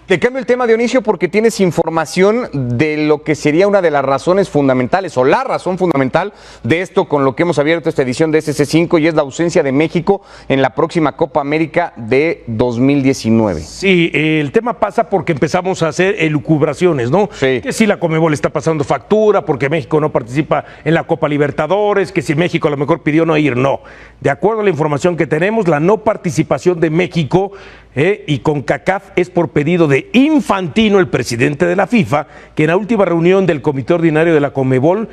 Te cambio el tema, Dionisio, porque tienes información de lo que sería una de las razones fundamentales o la razón fundamental de esto con lo que hemos abierto esta edición de SC5 y es la ausencia de México en la próxima Copa América de 2019. Sí, el tema pasa porque empezamos a hacer elucubraciones, ¿no? Sí. Que si la Conmebol está pasando factura, porque México no participa en la Copa Libertadores, que si México a lo mejor pidió no ir, no. De acuerdo a la información que tenemos, la no participación de México y CONCACAF es por pedido de Infantino, el presidente de la FIFA, que en la última reunión del Comité Ordinario de la Conmebol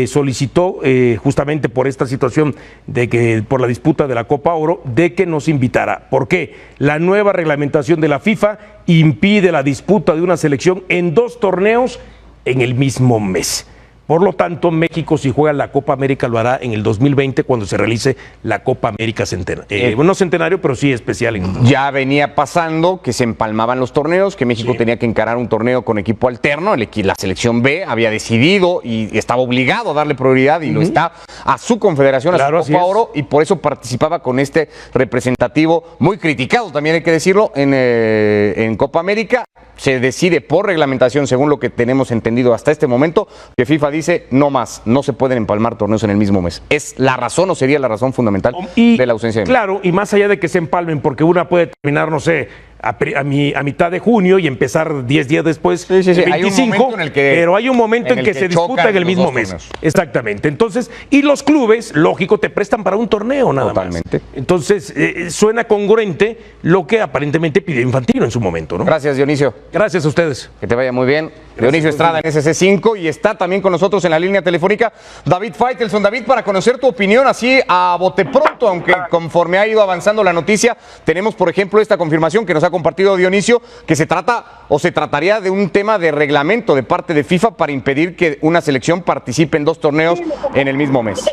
solicitó justamente por esta situación de que por la disputa de la Copa Oro de que nos invitara. ¿Por qué? La nueva reglamentación de la FIFA impide la disputa de una selección en 2 torneos en el mismo mes. Por lo tanto, México, si juega la Copa América, lo hará en el 2020 cuando se realice la Copa América Centenario. No centenario, pero sí especial. Ya venía pasando que se empalmaban los torneos, que México tenía que encarar un torneo con equipo alterno. La selección B había decidido y estaba obligado a darle prioridad y lo está a su confederación, a su Copa Oro, y por eso participaba con este representativo muy criticado, también hay que decirlo, en Copa América. Se decide por reglamentación, según lo que tenemos entendido hasta este momento, que FIFA dice no más, no se pueden empalmar torneos en el mismo mes. ¿Es la razón o sería la razón fundamental de la ausencia de México? Claro, y más allá de que se empalmen, porque una puede terminar, no sé, a mitad de junio y empezar 10 días después, el 25, pero hay un momento en que se disputa en el mismo mes. Exactamente. Entonces, y los clubes, lógico, te prestan para un torneo nada más. Entonces, suena congruente lo que aparentemente pidió Infantino en su momento, ¿no? Gracias, Dionisio. Gracias a ustedes. Que te vaya muy bien. Dionisio Estrada en SC5 y está también con nosotros en la línea telefónica David Faitelson. David, para conocer tu opinión así a bote pronto, aunque conforme ha ido avanzando la noticia, tenemos por ejemplo esta confirmación que nos ha compartido Dionisio, que se trata o se trataría de un tema de reglamento de parte de FIFA para impedir que una selección participe en 2 torneos en el mismo mes.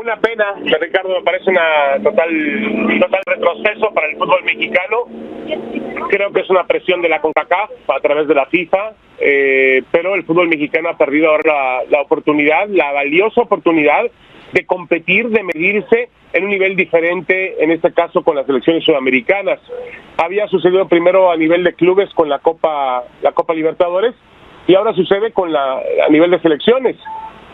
Una pena, Ricardo, me parece un total retroceso para el fútbol mexicano. Creo que es una presión de la CONCACAF a través de la FIFA, pero el fútbol mexicano ha perdido ahora la oportunidad, la valiosa oportunidad de competir, de medirse en un nivel diferente, en este caso con las selecciones sudamericanas. Había sucedido primero a nivel de clubes con la Copa Libertadores y ahora sucede a nivel de selecciones.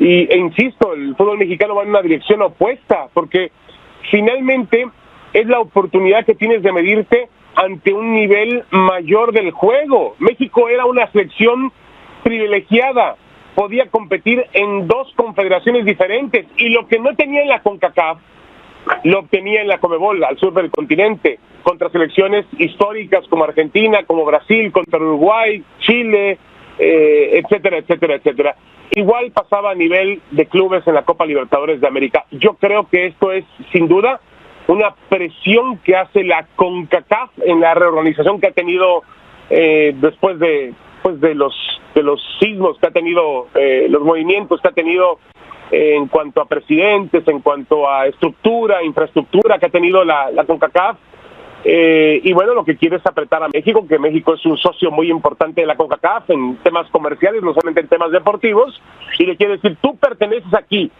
E insisto, el fútbol mexicano va en una dirección opuesta, porque finalmente es la oportunidad que tienes de medirte ante un nivel mayor del juego. México era una selección privilegiada, podía competir en 2 confederaciones diferentes, y lo que no tenía en la CONCACAF, lo obtenía en la Conmebol, al sur del continente, contra selecciones históricas como Argentina, como Brasil, contra Uruguay, Chile, etcétera, etcétera, etcétera. Igual pasaba a nivel de clubes en la Copa Libertadores de América. Yo creo que esto es, sin duda, una presión que hace la CONCACAF en la reorganización que ha tenido después de los sismos que ha tenido, los movimientos que ha tenido en cuanto a presidentes, en cuanto a estructura, infraestructura que ha tenido la CONCACAF. Y bueno, lo que quiere es apretar a México, que México es un socio muy importante de la CONCACAF en temas comerciales, no solamente en temas deportivos, y le quiere decir, tú perteneces aquí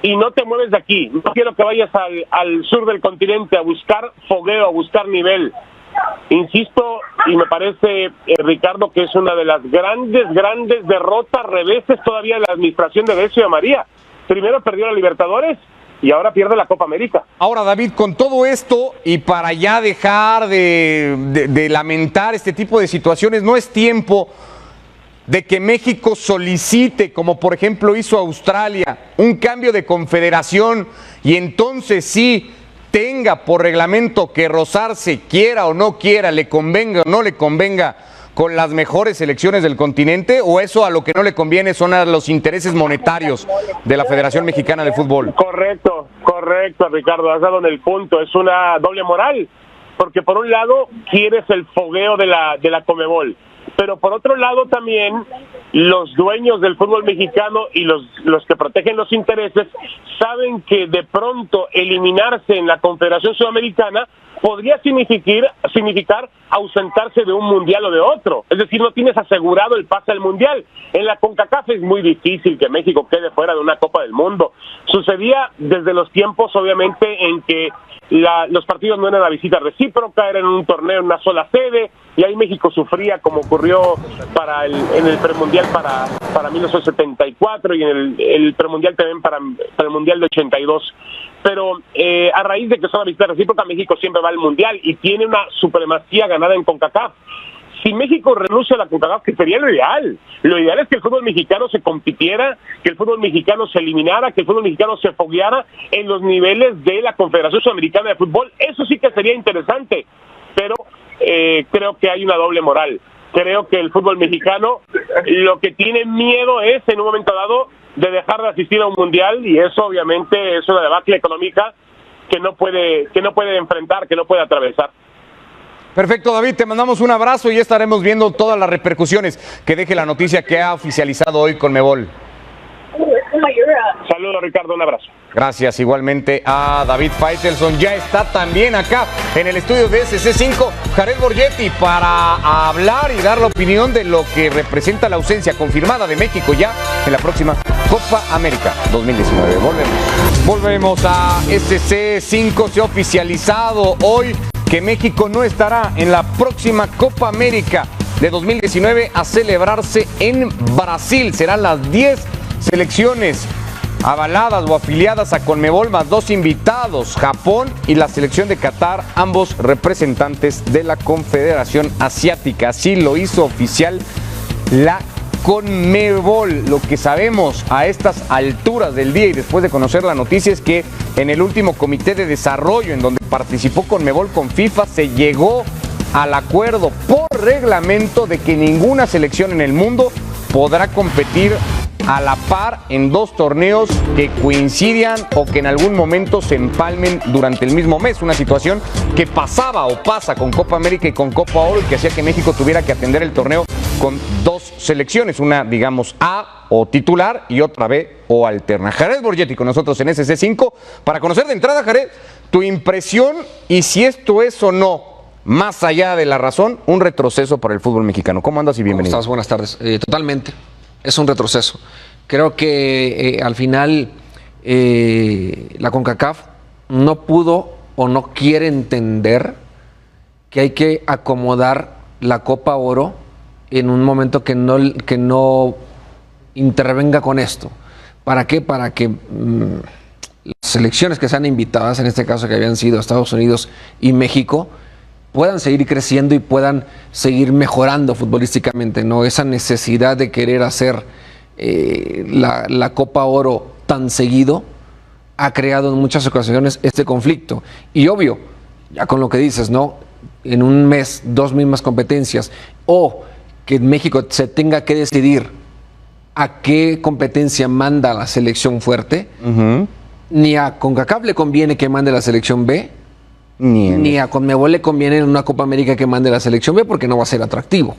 y no te mueves de aquí, no quiero que vayas al sur del continente a buscar fogueo, a buscar nivel. Insisto, y me parece, Ricardo, que es una de las grandes derrotas, reveses todavía de la administración de Decio de María. Primero perdió la Libertadores y ahora pierde la Copa América. Ahora, David, con todo esto y para ya dejar de lamentar este tipo de situaciones, ¿no es tiempo de que México solicite, como por ejemplo hizo Australia, un cambio de confederación y entonces sí tenga por reglamento que rozarse, quiera o no quiera, le convenga o no le convenga, con las mejores selecciones del continente, o eso a lo que no le conviene son a los intereses monetarios de la Federación Mexicana de Fútbol? Correcto, Ricardo, has dado en el punto, es una doble moral, porque por un lado quieres el fogueo de la Conmebol, pero por otro lado también los dueños del fútbol mexicano y los que protegen los intereses saben que de pronto eliminarse en la Confederación Sudamericana podría significar ausentarse de un mundial o de otro. Es decir, no tienes asegurado el pase al mundial. En la CONCACAF es muy difícil que México quede fuera de una Copa del Mundo. Sucedía desde los tiempos, obviamente, en que los partidos no eran la visita recíproca, eran un torneo en una sola sede, y ahí México sufría, como ocurrió en el premundial para 1974 y en el premundial también para el mundial de 82. Pero a raíz de que son la visita recíproca, México siempre va al mundial y tiene una supremacía ganada en CONCACAF. Si México renuncia a la CONCACAF, que sería lo ideal es que el fútbol mexicano se compitiera, que el fútbol mexicano se eliminara, que el fútbol mexicano se fogueara en los niveles de la Confederación Sudamericana de Fútbol. Eso sí que sería interesante, pero creo que hay una doble moral. Creo que el fútbol mexicano lo que tiene miedo es, en un momento dado, de dejar de asistir a un mundial, y eso obviamente es una debacle económica que no puede enfrentar, que no puede atravesar. Perfecto, David, te mandamos un abrazo y estaremos viendo todas las repercusiones que deje la noticia que ha oficializado hoy Conmebol. Saludos, Ricardo, un abrazo. Gracias igualmente a David Faitelson. Ya está también acá en el estudio de SC5 Jared Borgetti para hablar y dar la opinión de lo que representa la ausencia confirmada de México ya en la próxima Copa América 2019. Volvemos a SC5. Se ha oficializado hoy que México no estará en la próxima Copa América de 2019 a celebrarse en Brasil. Serán las 10 selecciones avaladas o afiliadas a Conmebol, más 2 invitados, Japón y la selección de Qatar, ambos representantes de la Confederación Asiática. Así lo hizo oficial la Conmebol. Lo que sabemos a estas alturas del día y después de conocer la noticia es que en el último comité de desarrollo en donde participó Conmebol con FIFA se llegó al acuerdo por reglamento de que ninguna selección en el mundo podrá competir a la par en 2 torneos que coincidan o que en algún momento se empalmen durante el mismo mes. Una situación que pasaba o pasa con Copa América y con Copa Oro, y que hacía que México tuviera que atender el torneo con 2 selecciones, una digamos A o titular y otra B o alterna. Jared Borgetti con nosotros en SC5 para conocer de entrada, Jared, tu impresión y si esto es o no, más allá de la razón, un retroceso para el fútbol mexicano. ¿Cómo andas y bienvenido? ¿Cómo estás? Buenas tardes. Totalmente. Es un retroceso. Creo que al final la CONCACAF no pudo o no quiere entender que hay que acomodar la Copa Oro en un momento que no intervenga con esto. ¿Para qué? Para que las selecciones que sean invitadas, en este caso que habían sido Estados Unidos y México, puedan seguir creciendo y puedan seguir mejorando futbolísticamente, ¿no? Esa necesidad de querer hacer la Copa Oro tan seguido ha creado en muchas ocasiones este conflicto. Y obvio, ya con lo que dices, ¿no? En un mes, 2 mismas competencias, o que México se tenga que decidir a qué competencia manda la selección fuerte, ni a CONCACAF le conviene que mande la selección B, ni a Conmebol le conviene en una Copa América que mande la selección B, porque no va a ser atractivo.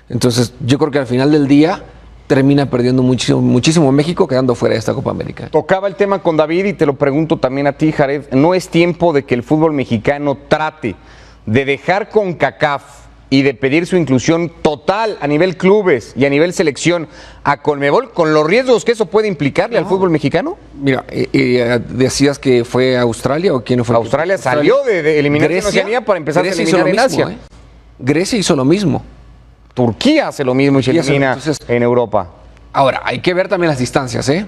Entonces, yo creo que al final del día termina perdiendo muchísimo México, quedando fuera de esta Copa América. Tocaba el tema con David y te lo pregunto también a ti, Jared. ¿No es tiempo de que el fútbol mexicano trate de dejar CONCACAF y de pedir su inclusión total a nivel clubes y a nivel selección a Conmebol, con los riesgos que eso puede implicarle al fútbol mexicano? Mira, decías que fue Australia o quién fue. Australia salió de eliminar en Oceanía para empezar a eliminar en Asia. Grecia hizo lo mismo. Turquía hace lo mismo y se elimina en Europa. Ahora, hay que ver también las distancias, ¿eh?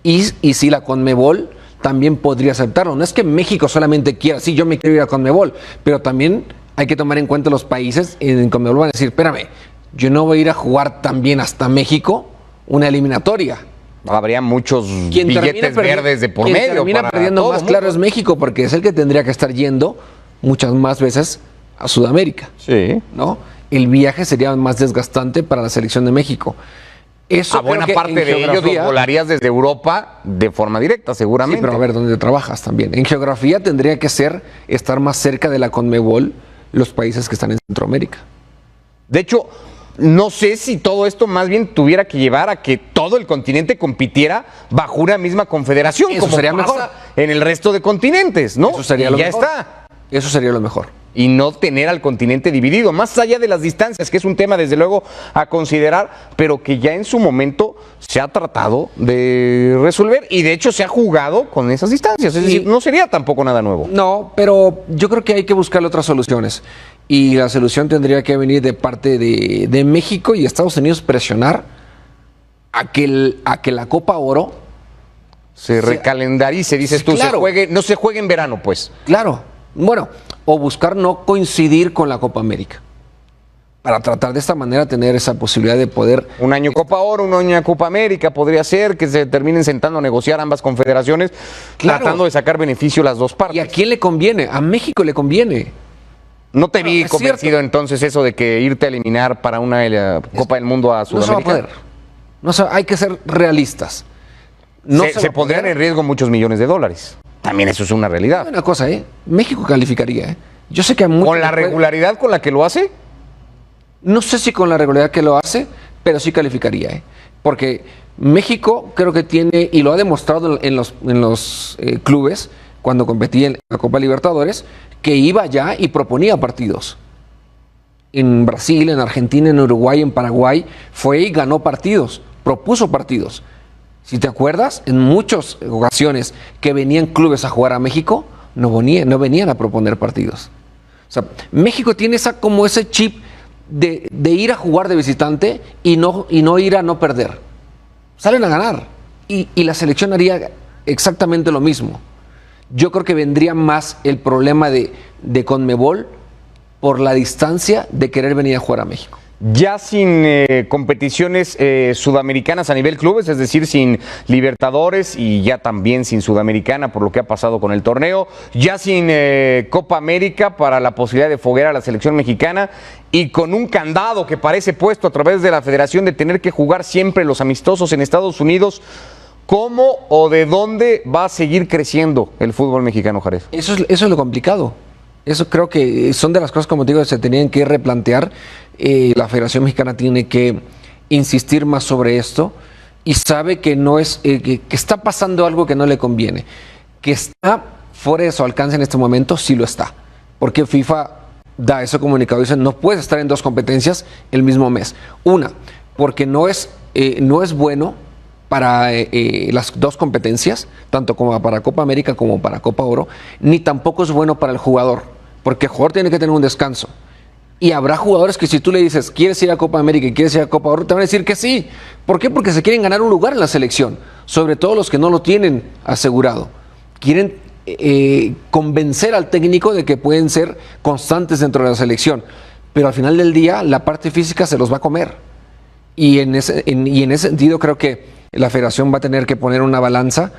Y si la Conmebol también podría aceptarlo. No es que México solamente quiera, sí, yo me quiero ir a Conmebol, pero también hay que tomar en cuenta los países en Conmebol van a decir, espérame, yo no voy a ir a jugar también hasta México una eliminatoria. Habría muchos billetes verdes de por medio. Quien termina perdiendo más claro es México, porque es el que tendría que estar yendo muchas más veces a Sudamérica. Sí. ¿No? El viaje sería más desgastante para la selección de México. Eso a buena parte de ellos los volarías desde Europa de forma directa, seguramente. Sí, pero a ver, ¿dónde trabajas también? En geografía tendría que estar más cerca de la Conmebol los países que están en Centroamérica. De hecho, no sé si todo esto más bien tuviera que llevar a que todo el continente compitiera bajo una misma confederación, Eso como sería pasa mejor en el resto de continentes, ¿no? Eso sería lo ya mejor. está. Eso sería lo mejor. Y no tener al continente dividido, más allá de las distancias, que es un tema desde luego a considerar, pero que ya en su momento se ha tratado de resolver y de hecho se ha jugado con esas distancias, es decir, no sería tampoco nada nuevo. No, pero yo creo que hay que buscarle otras soluciones y la solución tendría que venir de parte de México y Estados Unidos, presionar a que la Copa Oro Se recalendarice, dices tú, claro. no se juegue en verano, pues. Claro, bueno, o buscar no coincidir con la Copa América, para tratar de esta manera tener esa posibilidad de poder... Un año Copa Oro, un año Copa América, podría ser que se terminen sentando a negociar ambas confederaciones, Claro. tratando de sacar beneficio las dos partes. ¿Y a quién le conviene? A México le conviene. ¿No te vi es convencido cierto. entonces eso de que irte a eliminar para una Copa del Mundo a No se va a Sudamérica? poder. No se- hay que ser realistas. No se va a pondrían poder. en riesgo muchos millones de dólares. También eso es una realidad. Una cosa, México calificaría, Yo sé que a muchos ¿Con la les puede- regularidad con la que lo hace? No sé si con la regularidad que lo hace, pero sí calificaría, Porque México creo que tiene, y lo ha demostrado en los clubes, cuando competía en la Copa Libertadores, que iba allá y proponía partidos. En Brasil, en Argentina, en Uruguay, en Paraguay, fue y ganó partidos, propuso partidos. Si te acuerdas, en muchas ocasiones que venían clubes a jugar a México, no venían a proponer partidos. O sea, México tiene como ese chip de ir a jugar de visitante y no ir a no perder. Salen a ganar. Y la selección haría exactamente lo mismo. Yo creo que vendría más el problema de CONMEBOL por la distancia de querer venir a jugar a México. Ya sin competiciones sudamericanas a nivel clubes, es decir, sin Libertadores y ya también sin Sudamericana por lo que ha pasado con el torneo, ya sin Copa América para la posibilidad de foguear a la selección mexicana y con un candado que parece puesto a través de la federación de tener que jugar siempre los amistosos en Estados Unidos. ¿Cómo o de dónde va a seguir creciendo el fútbol mexicano, Jared? Eso es lo complicado. Eso creo que son de las cosas, como te digo, que se tenían que replantear. La Federación Mexicana tiene que insistir más sobre esto y sabe que no es que está pasando algo que no le conviene. Que está fuera de su alcance en este momento, sí lo está. Porque FIFA da ese comunicado y dice, no puedes estar en dos competencias el mismo mes. Una, porque no es bueno para las dos competencias, tanto como para Copa América como para Copa Oro, ni tampoco es bueno para el jugador, porque el jugador tiene que tener un descanso. Y habrá jugadores que si tú le dices, ¿quieres ir a Copa América y quieres ir a Copa Oro? Te van a decir que sí. ¿Por qué? Porque se quieren ganar un lugar en la selección, sobre todo los que no lo tienen asegurado. Quieren convencer al técnico de que pueden ser constantes dentro de la selección, pero al final del día la parte física se los va a comer. Y en ese sentido creo que la federación va a tener que poner una balanza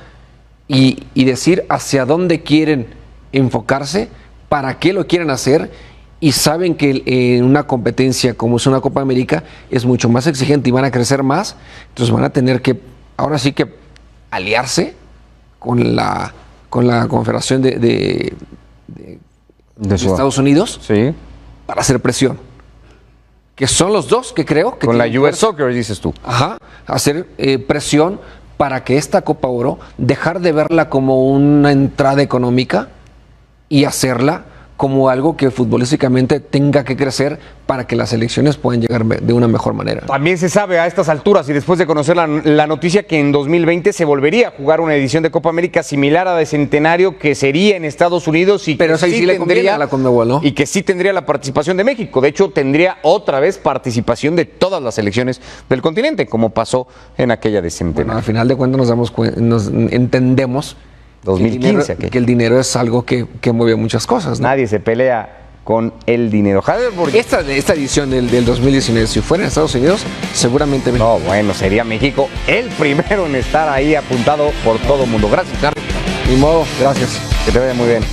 y decir hacia dónde quieren enfocarse, para qué lo quieren hacer, y saben que en una competencia como es una Copa América es mucho más exigente y van a crecer más, entonces van a tener que, ahora sí que aliarse con la Confederación de Estados Unidos, Sí. para hacer presión. Que son los dos que creo que Con la tienen US fuerza. Soccer, dices tú. Ajá, hacer presión para que esta Copa Oro, dejar de verla como una entrada económica y hacerla como algo que futbolísticamente tenga que crecer para que las elecciones puedan llegar de una mejor manera. También se sabe a estas alturas y después de conocer la noticia que en 2020 se volvería a jugar una edición de Copa América similar a de Centenario que sería en Estados Unidos y Pero que esa sí le conviene a la CONMEBOL, ¿no? y que sí tendría la participación de México. De hecho, tendría otra vez participación de todas las selecciones del continente, como pasó en aquella de Bueno, Centenario. al final de cuentas nos entendemos 2015, que el dinero es algo que mueve muchas cosas, ¿no? Nadie se pelea con el dinero. Javier Borges. Esta edición del 2019, si fuera en Estados Unidos, seguramente No, bueno, sería México el primero en estar ahí apuntado por todo el mundo. Gracias, Carlos. Ni modo, gracias. Que te vaya muy bien.